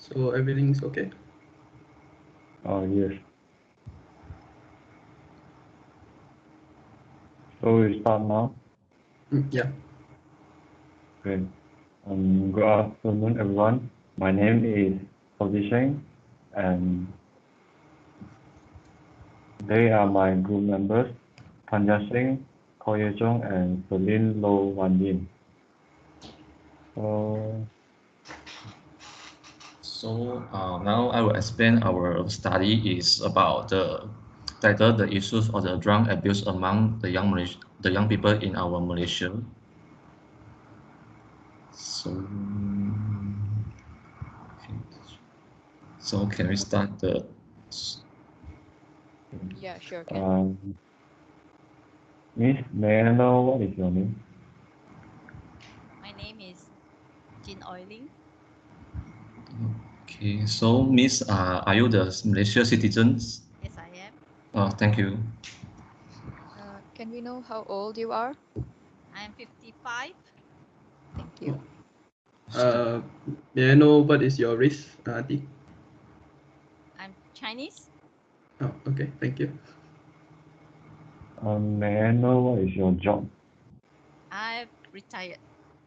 So everything's okay? Yes. So we start now. Yeah. Okay. Good afternoon, everyone. My name is Position, and they are my group members, Tanya Singh, Koye Chong, and Celine Lo Wan Yin. So, Now I will explain our study is about the title, the issues of the drug abuse among the young people in our Malaysia. So, okay. So can we start the? Yeah, sure, can. Miss, may I know what is your name? My name is Jin Oiling. Okay, so Miss, are you the Malaysia citizens? Yes, I am. Oh, thank you. Can we know how old you are? I am 55. Thank you. May I know what is your race, Auntie? I'm Chinese. Oh, okay, thank you. May I know what is your job? I've retired.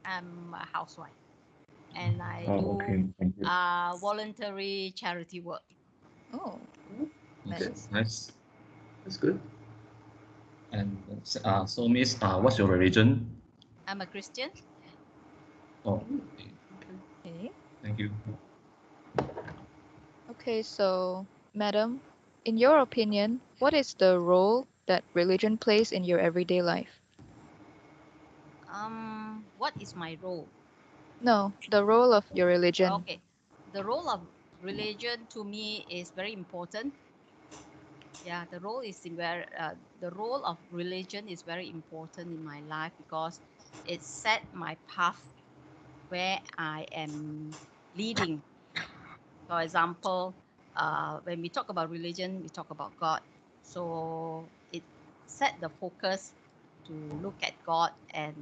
I'm a housewife. And I Oh, do okay, thank you. voluntary charity work. Oh, Okay. Nice. That's good. And so Miss, what's your religion? I'm a Christian. Oh, Okay. thank you. Okay, so, madam, in your opinion, what is the role that religion plays in your everyday life? What is my role? No, the role of your religion. Okay, the role of religion to me is very important. Yeah, the role of religion is very important in my life because it set my path where I am leading. For example, when we talk about religion, we talk about God. So it set the focus to look at God and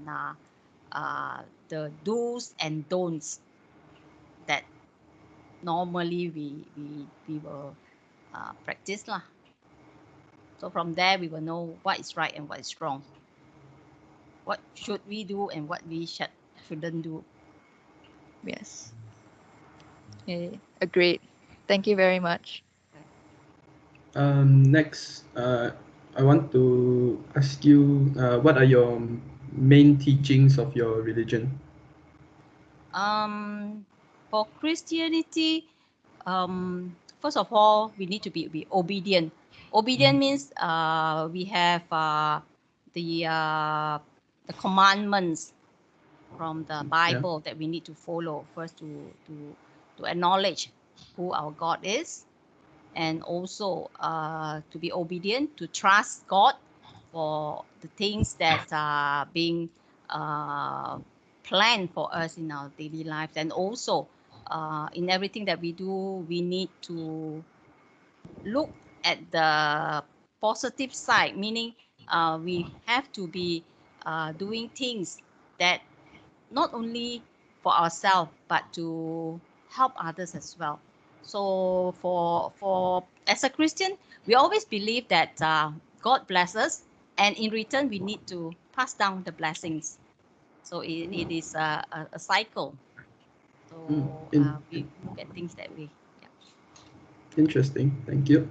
the do's and don'ts that normally we will practice lah. So from there we will know what is right and what is wrong. What should we do and what we shouldn't do. Yes. Okay, agreed. Thank you very much. Next, I want to ask you, what are your main teachings of your religion? For Christianity, first of all, we need to be obedient. Obedient means we have the commandments from the Bible that we need to follow first to acknowledge who our God is, and also to be obedient, to trust God for the things that are being planned for us in our daily life. And also in everything that we do, we need to look at the positive side, meaning we have to be doing things that not only for ourselves but to help others as well. So for as a Christian, we always believe that God blesses us, and in return we need to pass down the blessings. So it is a cycle. So we look at things that way. Yeah. Interesting. Thank you.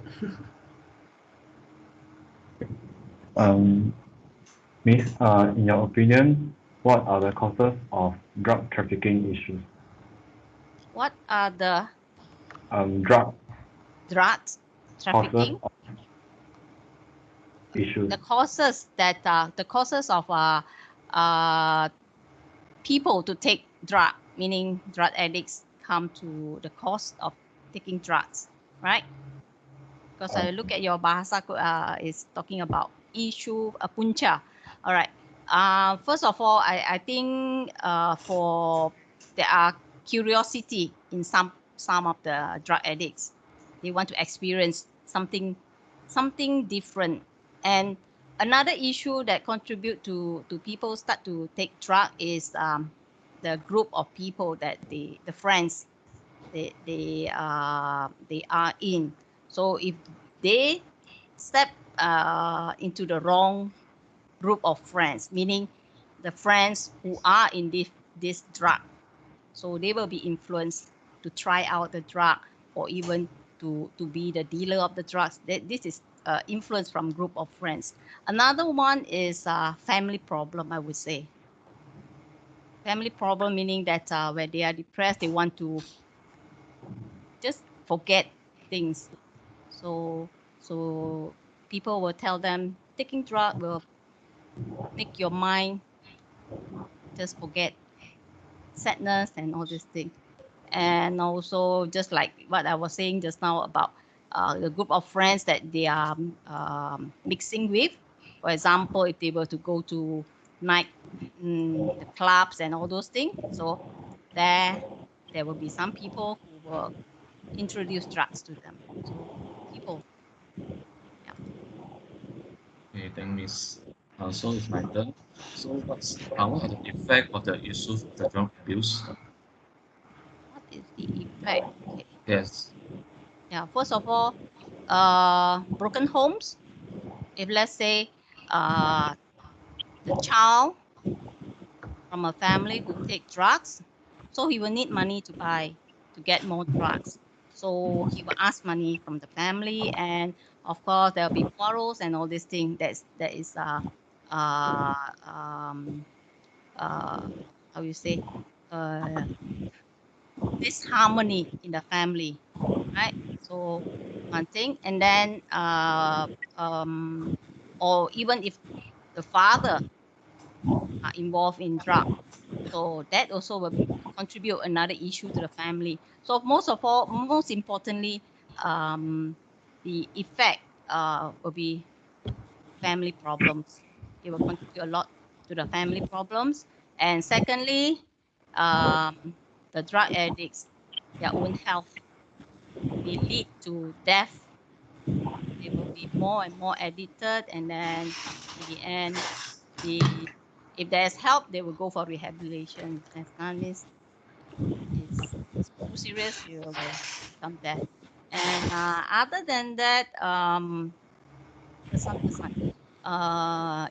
Miss, in your opinion, what are the causes of drug trafficking issues? What are the Drug drugs trafficking? causes of issues. The causes of people to take drug, meaning drug addicts come to the cost of taking drugs, right? Because I look at your bahasa is talking about issue punca. All right. First of all, I think for there are curiosity in some of the drug addicts. They want to experience something different. And another issue that contribute to people start to take drug is the group of people that the friends they are in. So if they step into the wrong group of friends, meaning the friends who are in this drug, so they will be influenced to try out the drug or even to be the dealer of the drugs. This is influence from group of friends. Another one is family problem, I would say. Family problem meaning that when they are depressed, they want to just forget things. So people will tell them taking drug will make your mind just forget sadness and all these things. And also just like what I was saying just now about the group of friends that they are mixing with. For example, if they were to go to night the clubs and all those things, so there will be some people who will introduce drugs to them. So people. Yeah. Okay, thank Miss. So it's my turn. So what are the effect of the issues of the drug abuse? What is the effect? Okay. Yes. Yeah. First of all, broken homes. If let's say the child from a family who take drugs, so he will need money to get more drugs. So he will ask money from the family, and of course there'll be quarrels and all these things. That is how you say disharmony in the family, right? So one thing, and then or even if the father are involved in drug, so that also will contribute another issue to the family. So most importantly, the effect will be family problems. It will contribute a lot to the family problems. And secondly, the drug addicts, their own health may lead to death. They will be more and more addicted, and then in the end, if there's help, they will go for rehabilitation. As none is too serious, you will become dead. And other than that,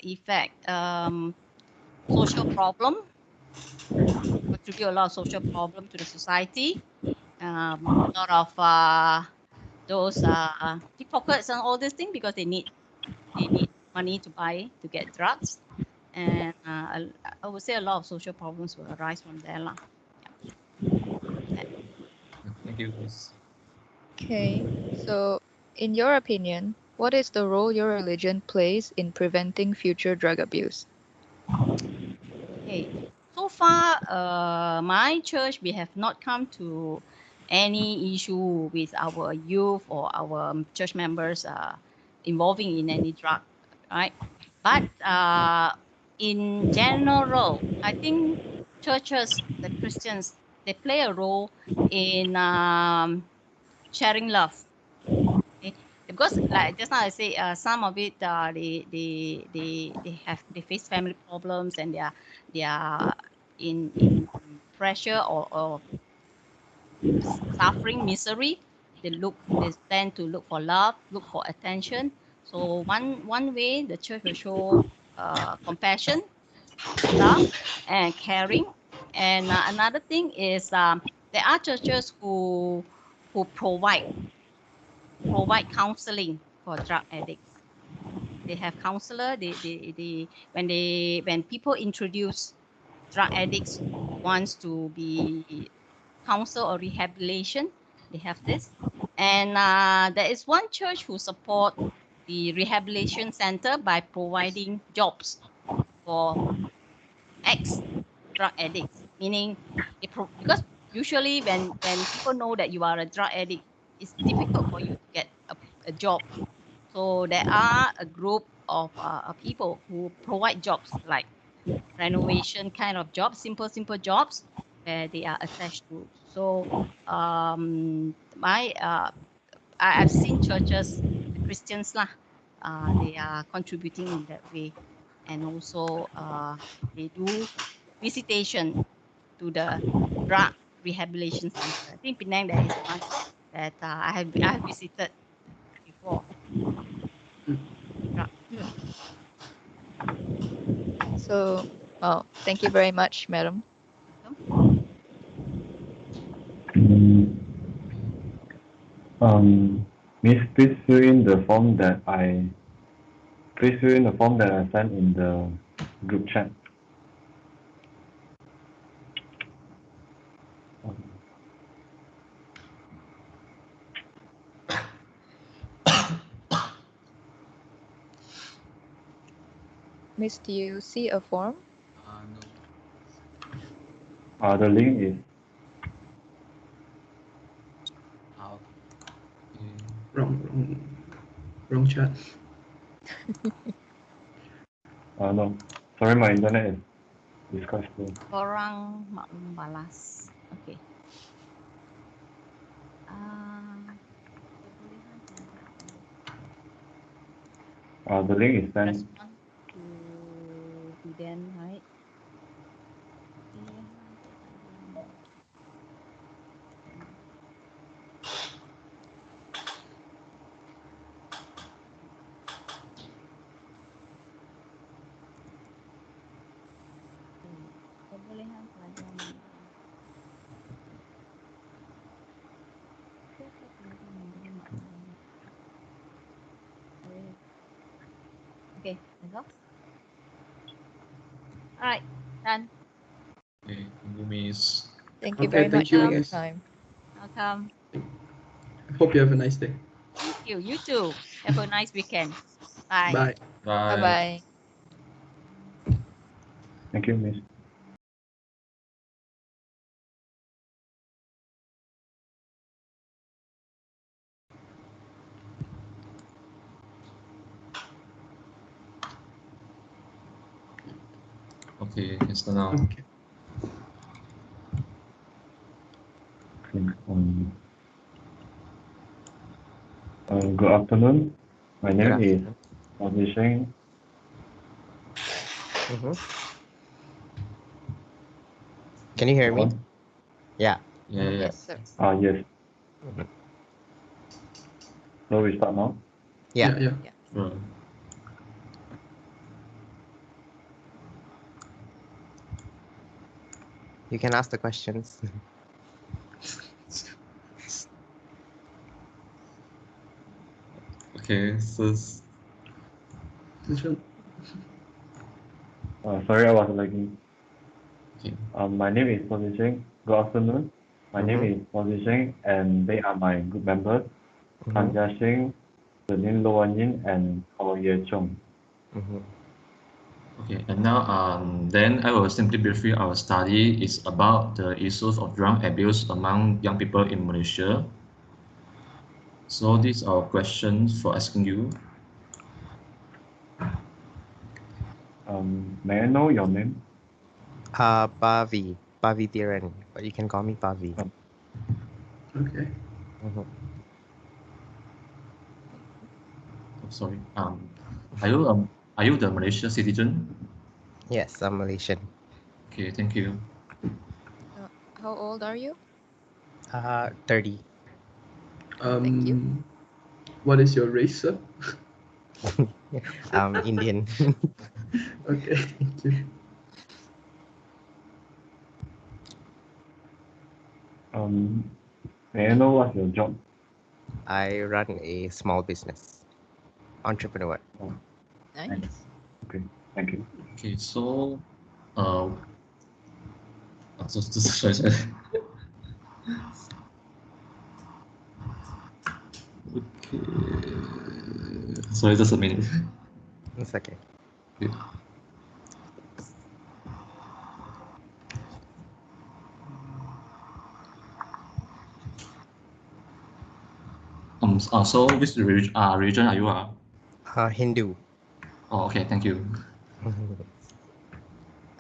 effect, social problem, contribute a lot of social problem to the society. A lot of those pickpockets and all these things because they need money to get drugs, and I would say a lot of social problems will arise from there lah. Thank you, Miss. Okay, so in your opinion, what is the role your religion plays in preventing future drug abuse? Okay, so far, my church, we have not come to any issue with our youth or our church members involving in any drug, right? But in general, I think churches, the Christians, they play a role in sharing love. Okay? Because like just now I say, some of it they face family problems and they are in pressure or suffering misery. They tend to look for love, look for attention. So one way the church will show compassion, love, and caring. And another thing is there are churches who provide counseling for drug addicts. They have counselor. When people introduce drug addicts who wants to be counsel or rehabilitation, they have this. And there is one church who support the rehabilitation center by providing jobs for ex-drug addicts, meaning because usually when people know that you are a drug addict, it's difficult for you to get a job. So there are a group of people who provide jobs like renovation kind of jobs, simple jobs where they are attached to. So I've seen churches, the Christians lah, they are contributing in that way, and also they do visitation to the drug rehabilitation center. I think Penang there is one that I have visited before. So, well, thank you very much, madam. Miss, please fill in the form that I sent in the group chat. Miss, do you see a form? No. The link is Wrong chat. no. Sorry, my internet is quite slow. Orang maklum balas. Okay. The link is sent. Respond to Biden, right? Kebolehan pelajaran. Okay, that's all. All right, done. Okay, thank you, Miss. Thank you Okay, very thank much you, for your guys. time. Welcome. Hope you have a nice day. Thank you. You too. Have a nice weekend. Bye. Bye. Bye. Bye-bye. Thank you, Miss. Okay, can start now. Okay. Good afternoon. My name is Publishing. Can you hear me? Yeah. Yeah. Yes, sir. Yes. So we start now. Yeah. Sure. You can ask the questions. Okay, so This one. Sorry, I was lagging. okay. My name is Publishing. Good afternoon. My name is Publishing, and they are my group members. Kanjashing, Selin Lowanyin, and Ho Ye Chung. Okay, and now then I will simply briefly our study is about the issues of drug abuse among young people in Malaysia. So these are questions for asking you. May I know your name? Pavi Tiran, but you can call me Pavi. Okay. Oh, sorry. Are you the Malaysia citizen? Yes, I'm Malaysian. Okay, thank you. How old are you? 30. Thank you. What is your race, sir? Indian. Okay, thank you. May I know what's your job? I run a small business. Entrepreneur. Nice. Okay, thank you. Okay, so sorry. Okay. Sorry, just a minute. It's okay. Okay. So which region are you? Hindu. Oh, okay, thank you.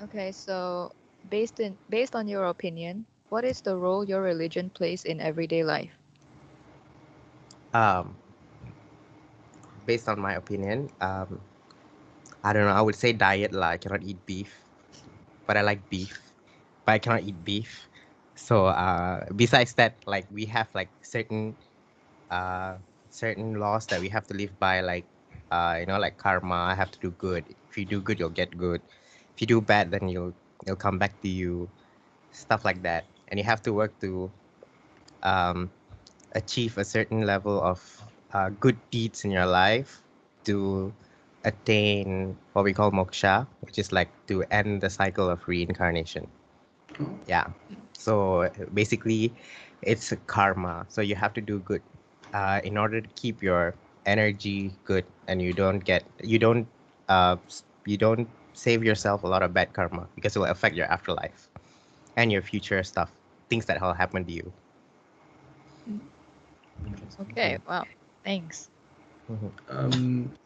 Okay, so based on your opinion, what is the role your religion plays in everyday life? Based on my opinion, I don't know. I would say diet. Like I cannot eat beef, but I like beef. But I cannot eat beef. So besides that, like we have like certain laws that we have to live by, like like karma. I have to do good. If you do good, you'll get good. If you do bad, then it'll come back to you. Stuff like that, and you have to work to achieve a certain level of good deeds in your life to attain what we call moksha, which is like to end the cycle of reincarnation. Yeah. So basically, it's a karma. So you have to do good in order to keep your energy good, and you don't save yourself a lot of bad karma, because it will affect your afterlife and your future stuff, things that will happen to you. Okay, wow, thanks.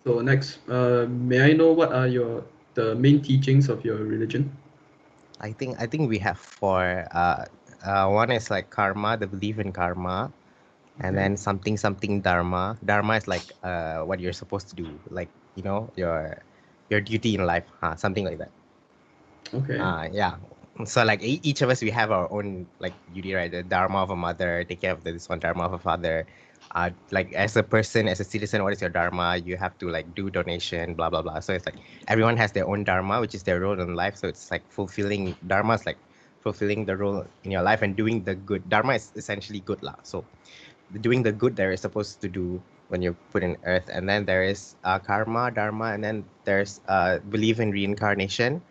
So next, may I know what are the main teachings of your religion? I think we have four. One is like karma, the belief in karma, and then something dharma. Dharma is like what you're supposed to do, like your duty in life, something like that. Okay. Yeah. So like each of us, we have our own like duty, right? The dharma of a mother, take care of this one. Dharma of a father, like as a person, as a citizen, what is your dharma? You have to like do donation, blah blah blah. So it's like everyone has their own dharma, which is their role in life. So it's like fulfilling dharma is like fulfilling the role in your life and doing the good. Dharma is essentially good lah. So doing the good there is supposed to do when you're put in earth. And then there is karma, dharma, and then there's belief in reincarnation.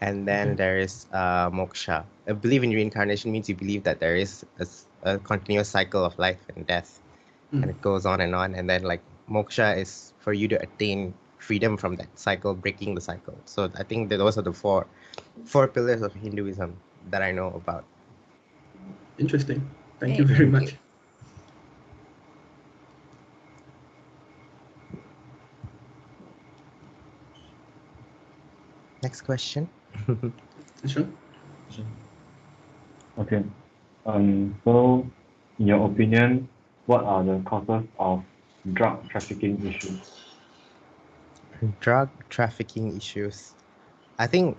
And then there is moksha. A belief in reincarnation means you believe that there is a continuous cycle of life and death, and it goes on. And then like moksha is for you to attain freedom from that cycle, breaking the cycle. So I think that those are the four pillars of Hinduism that I know about. Interesting. Thank you very much. Next question. Sure. Okay. So, in your opinion, what are the causes of drug trafficking issues? Drug trafficking issues. I think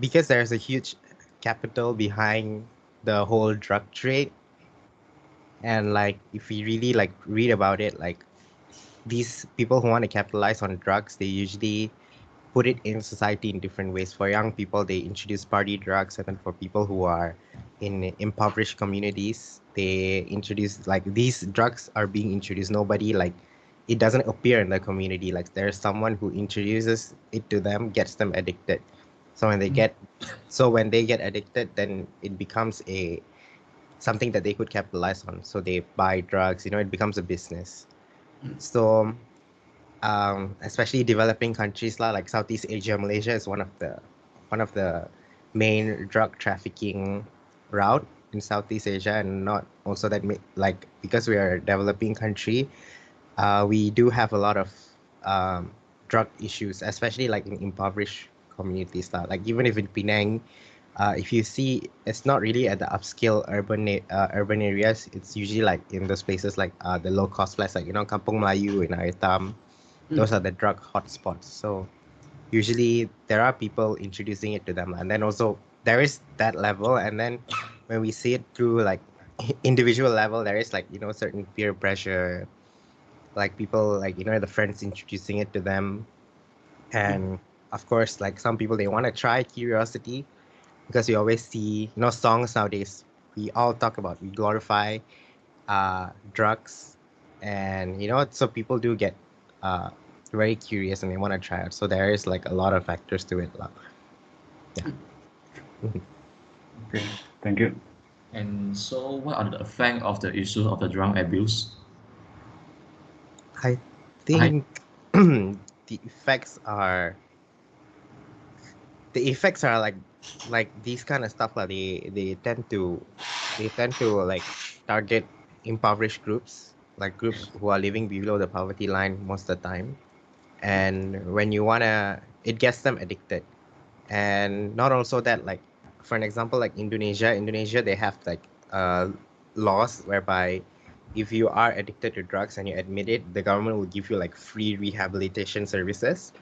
because there's a huge capital behind the whole drug trade, and like if we really like read about it, like these people who want to capitalize on drugs, they usually put it in society in different ways. For young people, they introduce party drugs, and then for people who are in impoverished communities, they introduce like these drugs are being introduced. Nobody like it doesn't appear in the community. Like there's someone who introduces it to them, gets them addicted. So when they get addicted, then it becomes something that they could capitalize on. So they buy drugs. It becomes a business. So especially developing countries like Southeast Asia, Malaysia is one of the main drug trafficking route in Southeast Asia, and not also that like because we are a developing country, we do have a lot of drug issues, especially like in impoverished communities. Like even if in Penang, if you see, it's not really at the upscale urban areas. It's usually like in those places like the low cost places, like Kampung Melayu in Aitam. Those are the drug hotspots. So usually there are people introducing it to them, and then also there is that level. And then when we see it through like individual level, there is like certain peer pressure, like people like the friends introducing it to them. And of course, like some people, they want to try, curiosity, because we always see songs nowadays, we all talk about, we glorify drugs, and so people do get very curious and they want to try it. So there is like a lot of factors to it. Yeah. Okay, thank you. And so what are the effects of the issues of the drug abuse? I think the effects are like these kind of stuff. Like they tend to like target impoverished groups, like groups who are living below the poverty line most of the time. And when it gets them addicted. And not also that, like for an example, like Indonesia, they have like laws whereby if you are addicted to drugs and you admit it, the government will give you like free rehabilitation services.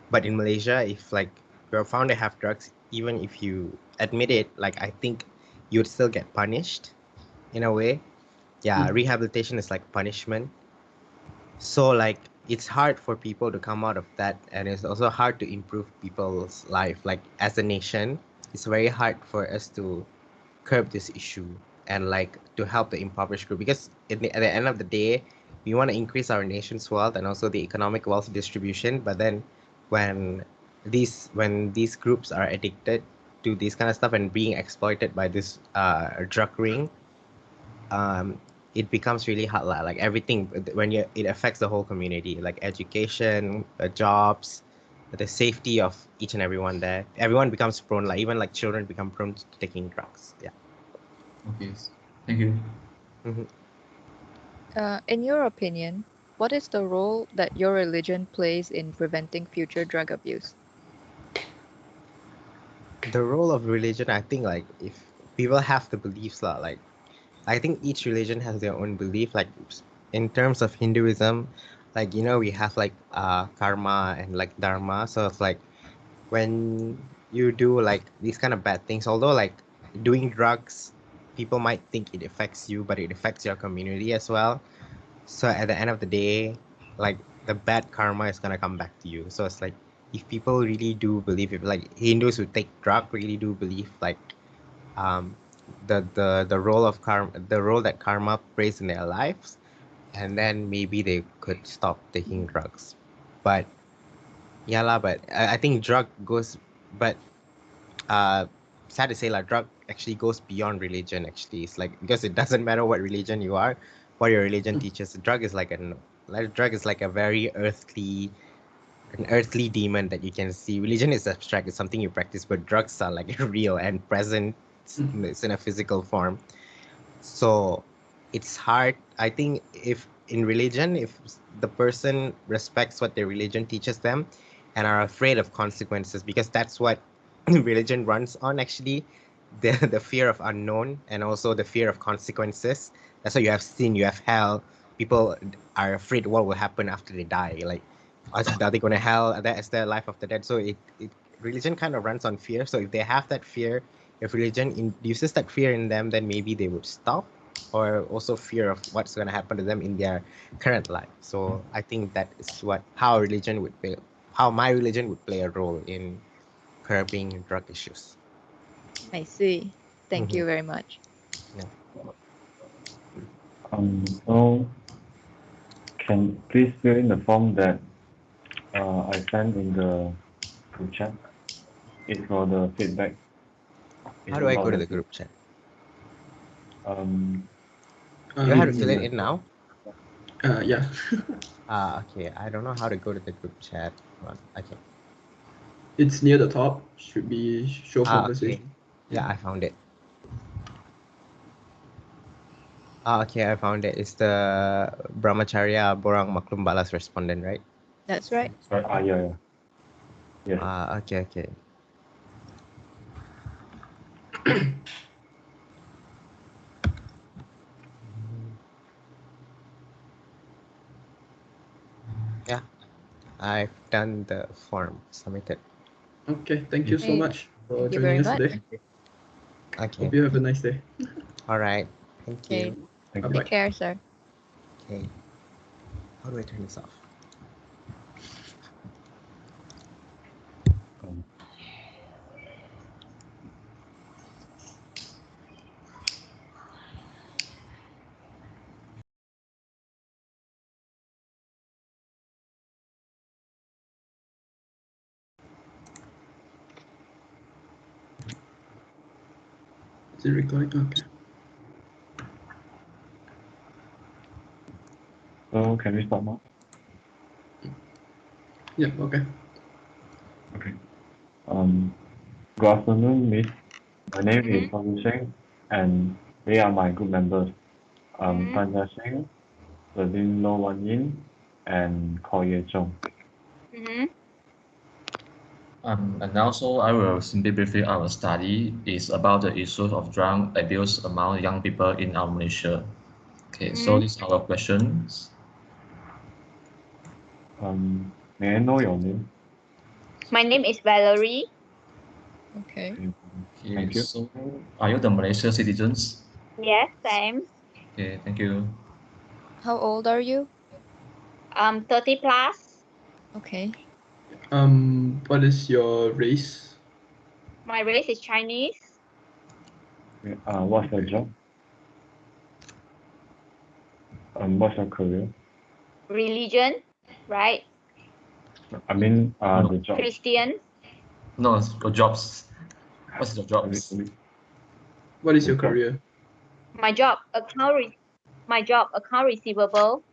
But in Malaysia, if like you're found to have drugs, even if you admit it, like I think you'd still get punished in a way. Yeah, rehabilitation is like punishment. So like it's hard for people to come out of that, and it's also hard to improve people's life. Like as a nation, it's very hard for us to curb this issue and like to help the impoverished group, because at the end of the day, we want to increase our nation's wealth and also the economic wealth distribution. But then when these groups are addicted to this kind of stuff and being exploited by this drug ring, it becomes really hard. Like everything, when it affects the whole community, like education, jobs, the safety of each and everyone there. Everyone becomes prone, like even like children become prone to taking drugs. Yeah. Okay, thank you. In your opinion, what is the role that your religion plays in preventing future drug abuse? The role of religion, I think, like if people have the beliefs, like I think each religion has their own belief. Like in terms of Hinduism, like we have like karma and like dharma. So it's like when you do like these kind of bad things, although like doing drugs, people might think it affects you, but it affects your community as well. So at the end of the day, like the bad karma is gonna come back to you. So it's like if people really do believe it, like Hindus who take drug really do believe like the role of karma, the role that karma plays in their lives, and then maybe they could stop taking drugs. But yeah lah, but I think drug goes, but sad to say, like drug actually goes beyond religion. Actually, it's like because it doesn't matter what religion you are, what your religion teaches. Drug is like a very earthly, an earthly demon that you can see. Religion is abstract; it's something you practice, but drugs are like real and present. It's in a physical form. So it's hard. I think if in religion, if the person respects what their religion teaches them and are afraid of consequences, because that's what religion runs on actually, the fear of unknown and also the fear of consequences. That's why you have sin, you have hell. People are afraid what will happen after they die. Like, are they going to hell? Is there life after death? So religion kind of runs on fear. So if they have that fear, if religion induces that fear in them, then maybe they would stop, or also fear of what's going to happen to them in their current life. So I think that is how my religion would play a role in curbing drug issues. I see. Thank you very much. So can please fill in the form that I sent in the group chat. It's for the feedback. How do I go to the group chat? You have to fill it in now? Yeah. Okay. I don't know how to go to the group chat. Okay. It's near the top. Should be show conversation. Okay. Yeah, I found it. Okay, I found it. It's the Brahmacharya Borang Maklum Balas respondent, right? That's right. Yeah. Yes. Okay. Yeah, I've done the form, submitted. Okay, thank you so much for Thank you joining very us much. today. Okay. Hope you have a nice day. All right. Thank you. Okay. Take care, sir. Okay. How do I turn this off? Is it recording? Okay. So can we start now? Yeah, okay. Okay. Good afternoon, Miss. My name is Song Sheng, and they are my group members. Tan Sheng, Lin Lo Wan Yin, and Ko Ye Chong. And also, I will simply briefly our study is about the issues of drug abuse among young people in our Malaysia. Okay, so these are our questions. May I know your name? My name is Valerie. Okay. Okay, Thank you. so are you the Malaysia citizens? Yes, same. Okay, thank you. How old are you? 30 plus. Okay. What is your race? My race is Chinese. What's your job? What's your career? Religion, right? I mean, No. the job. Christian. No, it's your jobs. What's your jobs? What is your The job. career? My job, account receivable.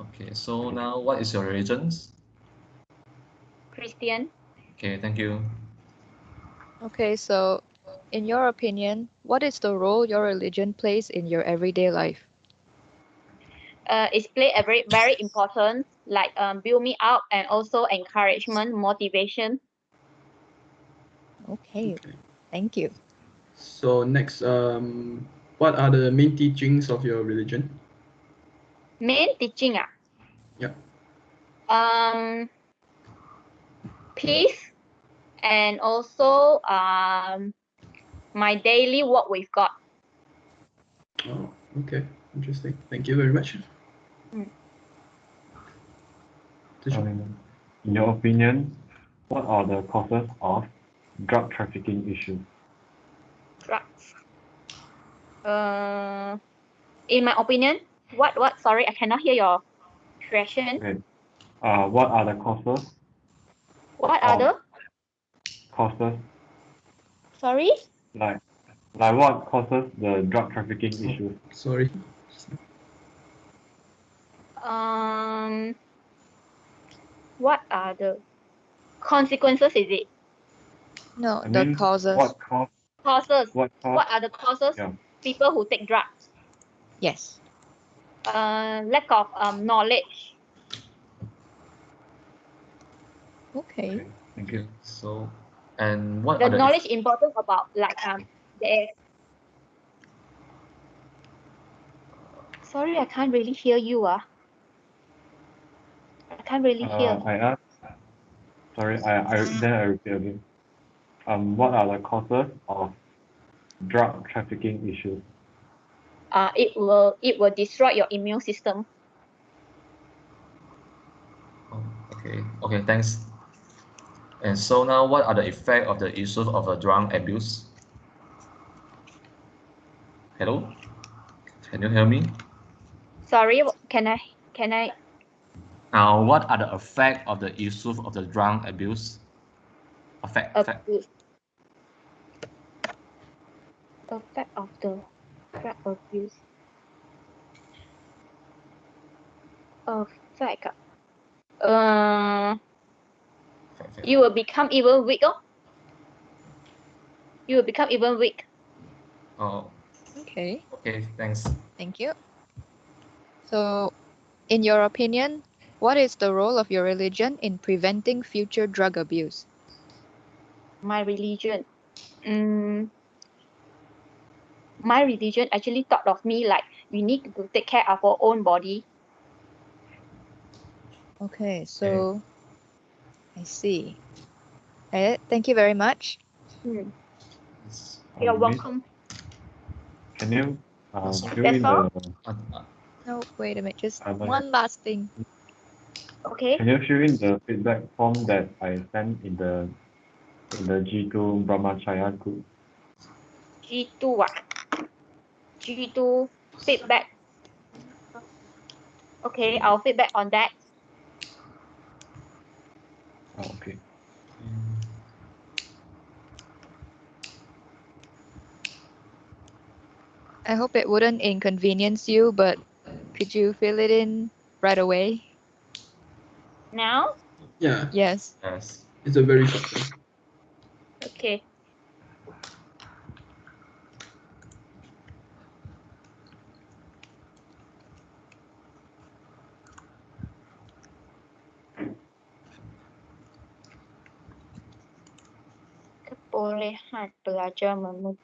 Okay, so now what is your religions? Christian. Okay, thank you. Okay, so in your opinion, what is the role your religion plays in your everyday life? It's play a very important, like build me up and also encouragement, motivation. Okay, thank you. So next, what are the main teachings of your religion? Main teaching, Yeah. Peace, and also my daily walk with God. Oh, okay, interesting. Thank you very much. In your opinion, what are the causes of drug trafficking issues? Drugs. In my opinion, what? Sorry, I cannot hear your question. Okay. What are the causes? What are the causes? Sorry? Like what causes the drug trafficking issues? Sorry. What are the consequences? Is it No, I the mean, causes. what cause? causes? What cause? What are the causes? Yeah. People who take drugs. Yes. Lack of knowledge. Okay. Thank you. So, and what The are the knowledge important about like the. Sorry, I can't really hear you. I can't really hear. I asked. Sorry, I repeat again. What are the causes of drug trafficking issues? It will destroy your immune system. Okay, thanks. And so now, what are the effects of the issues of the drug abuse? Hello, can you hear me? Sorry, can I? Now, what are the effects of the issues of the drug abuse? Effect Effect of the drug abuse. Effect. You will become even weak. You will become even weak. Oh. Okay. Okay, thanks. Thank you. So, in your opinion, what is the role of your religion in preventing future drug abuse? My religion. My religion actually thought of me like we need to take care of our own body. Okay, so I see. Okay, thank you very much. You're welcome. Can you fill That's in all? No, wait a minute. Just one last thing. Okay. Can you fill in the feedback form that I sent in the G2 Brahmacharya group? G2 G2 feedback. Okay, I'll feedback on that. Okay. I hope it wouldn't inconvenience you, but could you fill it in right away? Now? Yeah. Yes. Yes. It's a very short thing. Okay. Kebolehan pelajar dengan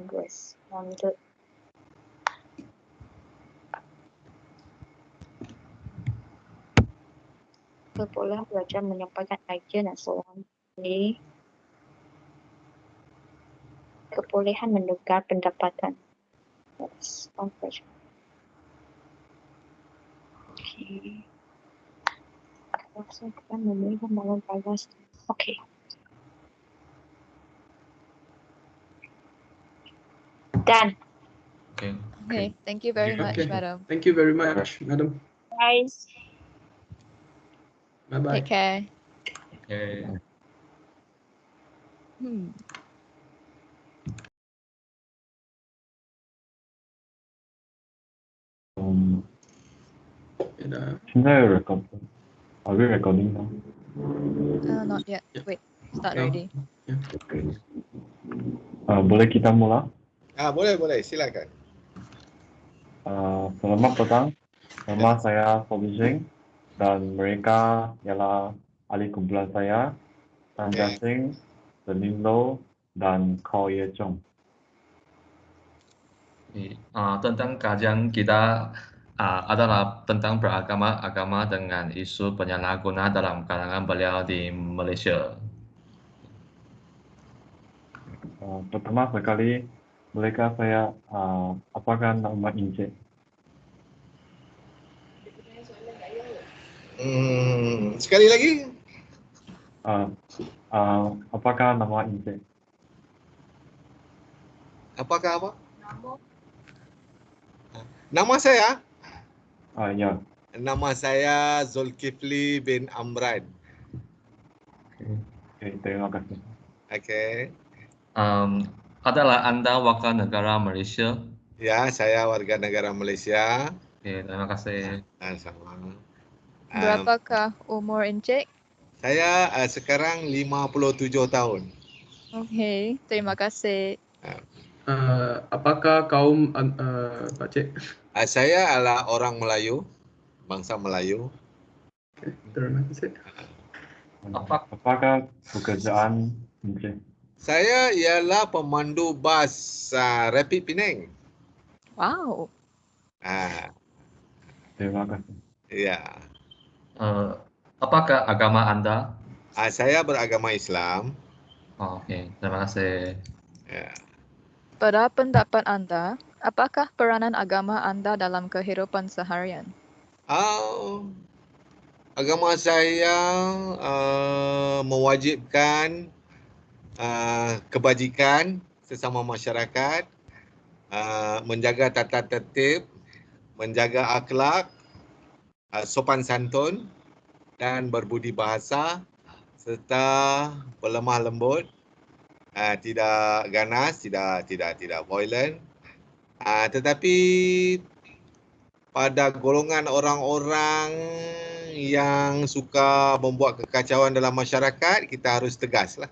responded. Kebolehan pelajar menyampaikan idea dan so on. Okay. kebolehan mendengar pendapatan. That's one question. Okay. Rasa kita memilih membangun balas. Okay. Done. Okay. Okay, thank you very much, Okay. madam. Thank you very much, madam. Guys. Bye bye. Take care. Okay. Hmm.现在有 record. Are we recording now? Not yet. Yeah. Wait, start No. already. Boleh kita mula? Boleh, silakan. Selamat petang. Nama saya Sobising dan mereka ialah ahli kumpulan saya, Tan Jasing, Denin Lo, dan Ko Ye Chong. Tentang kajian kita adalah tentang beragama dengan isu penyalahgunaan dalam kalangan belia di Malaysia. Pertama sekali, mereka saya apakah nama Encik? Sekali lagi. Apakah nama Encik? Apakah apa? Nama saya? Ya. Nama saya Zulkifli bin Amran. Okay, terima kasih. Okay. Adalah Anda warga negara Malaysia? Ya, saya warga negara Malaysia. Okay, terima kasih. Sama. Berapakah umur Encik? Saya sekarang 57 tahun. Okay, terima kasih. Apakah kaum Pak Cik? Saya adalah orang Melayu, bangsa Melayu. Okay, terima kasih. Apakah pekerjaan Encik? Saya ialah pemandu bas Rapid Penang. Wow. Terima kasih. Ya. Apakah agama Anda? Saya beragama Islam. Okey, terima kasih. Ya. Pada pendapat anda, apakah peranan agama anda dalam kehidupan seharian? Agama saya mewajibkan kebajikan sesama masyarakat, menjaga tata tertib, menjaga akhlak, sopan santun dan berbudi bahasa serta berlemah lembut, tidak ganas, tidak violent. Tetapi pada golongan orang-orang yang suka membuat kekacauan dalam masyarakat, kita harus tegaslah.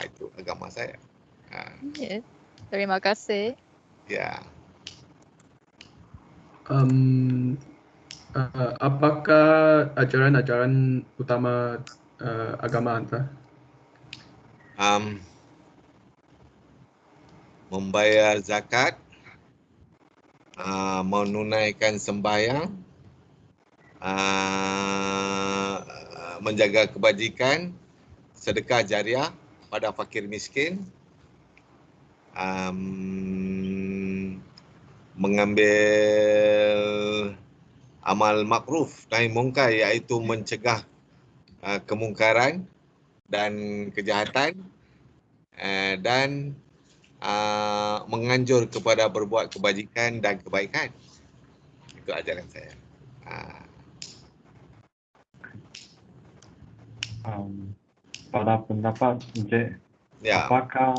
Itu agama saya. Yeah. Terima kasih. Ya. Apakah ajaran-ajaran utama agama anda? Membayar zakat, menunaikan sembahyang, menjaga kebajikan, sedekah jariah pada fakir miskin, mengambil amal makruf nahi mungkar, iaitu mencegah kemungkaran dan kejahatan, dan menganjur kepada berbuat kebajikan dan kebaikan. Itu ajaran saya. Pada pendapat Encik, Ya. apakah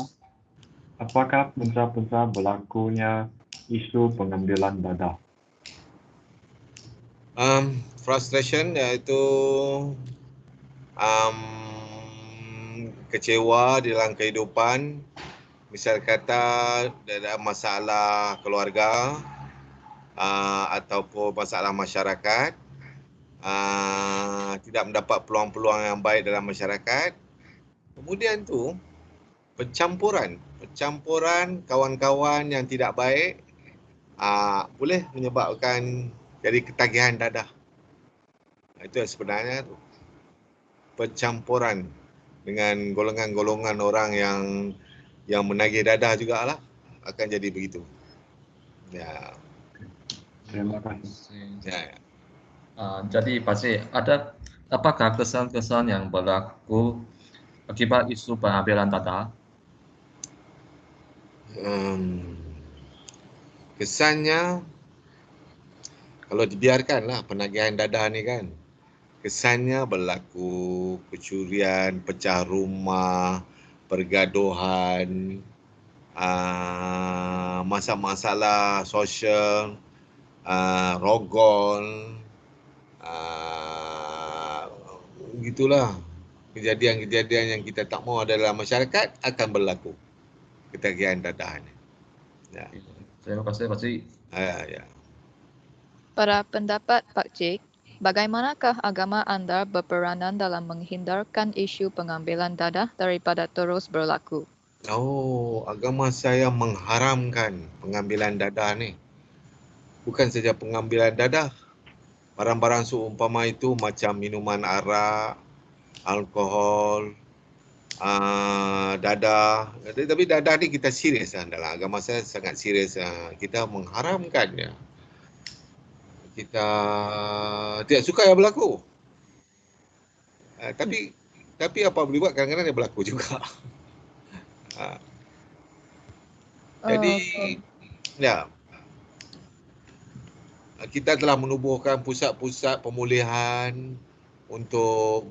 punca-punca berlakunya isu pengambilan dadah? Frustration, iaitu kecewa di dalam kehidupan. Misal kata ada masalah keluarga ataupun masalah masyarakat, tidak mendapat peluang-peluang yang baik dalam masyarakat. Kemudian tu pencampuran kawan-kawan yang tidak baik boleh menyebabkan jadi ketagihan dadah. Itu sebenarnya tu. Pencampuran dengan golongan-golongan orang yang menagih dadah jugalah akan jadi begitu. Ya. Terima kasih. Ya. Jadi Pak Cik, apakah kesan-kesan yang berlaku akibat isu pengambilan dadah? Kesannya kalau dibiarkanlah penagihan dadah ni kan, kesannya berlaku pencurian, pecah rumah, pergaduhan, masalah sosial, rogol, gitulah. Kejadian-kejadian yang kita tak mahu dalam masyarakat akan berlaku ketagihan dadah ni. Ya. Terima kasih Pak Cik. Ya. Pada pendapat Pak Cik, bagaimanakah agama anda berperanan dalam menghindarkan isu pengambilan dadah daripada terus berlaku? Agama saya mengharamkan pengambilan dadah ni. Bukan saja pengambilan dadah, barang-barang seumpama itu macam minuman arak, alkohol, dadah. Tapi dadah ni kita serius dalam agama saya, sangat serius. Kita mengharamkannya. Kita tidak suka yang berlaku. Tapi apa boleh buat, kadang-kadang dia berlaku juga. Jadi ya, kita telah menubuhkan pusat-pusat pemulihan untuk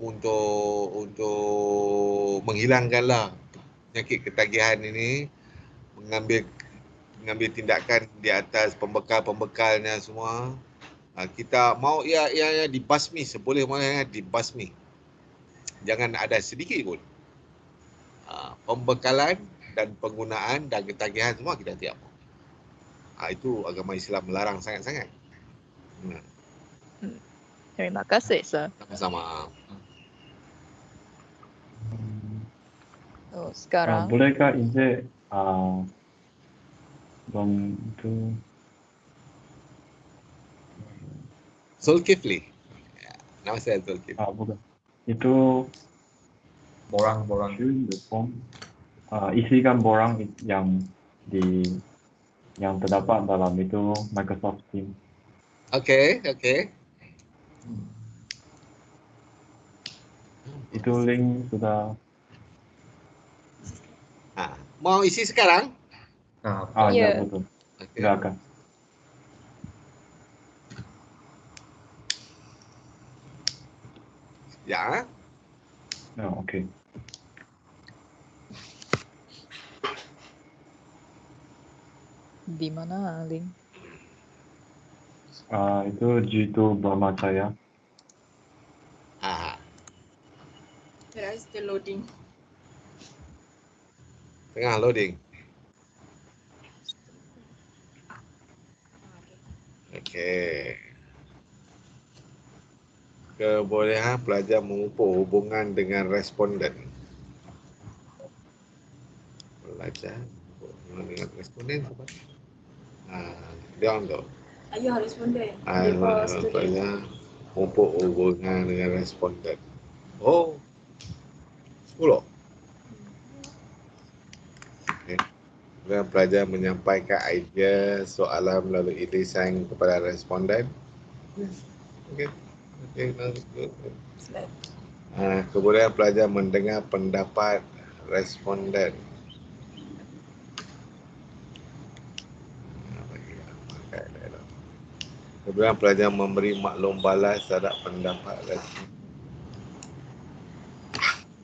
menghilangkanlah penyakit ketagihan ini, mengambil tindakan di atas pembekal-pembekalnya semua. Kita mau ia dibasmi, seboleh-bolehnya dibasmi. Jangan ada sedikit pun pembekalan dan penggunaan dan ketagihan semua kita tidak mahu. Itu agama Islam melarang sangat-sangat. Terima kasih, Sir. Sama-sama. Sekarang bolehkah Encik bantu Zulkifli. Nama saya Zulkifli. bukan. Itu Borang. the form. Isikan borang yang terdapat dalam itu Microsoft Teams. Okey. Itu link sudah. Mau isi sekarang? Ya betul. Okay. Silakan. Ya. Okey. di mana link? Itu G2 Brahmacharya. Still loading. Tengah loading. Okey. Kebolehan pelajar memupuk hubungan dengan responden. Pelajar dengan responden apa? Dia tu. Ayah responden. Pelajar memupuk hubungan dengan responden. 10. Kemudian pelajar menyampaikan idea soalan melalui lisan kepada responden. Okey. Kemudian pelajar mendengar pendapat responden. Kemudian pelajar memberi maklum balas terhadap pendapat responden.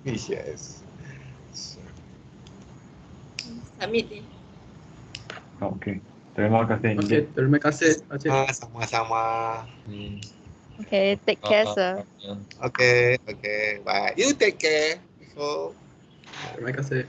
Yes. Submit ni. Okey. Terima kasih. Okey, terima kasih. Sama-sama. Okay, take care, sir. Okay, bye. You take care. Terima kasih.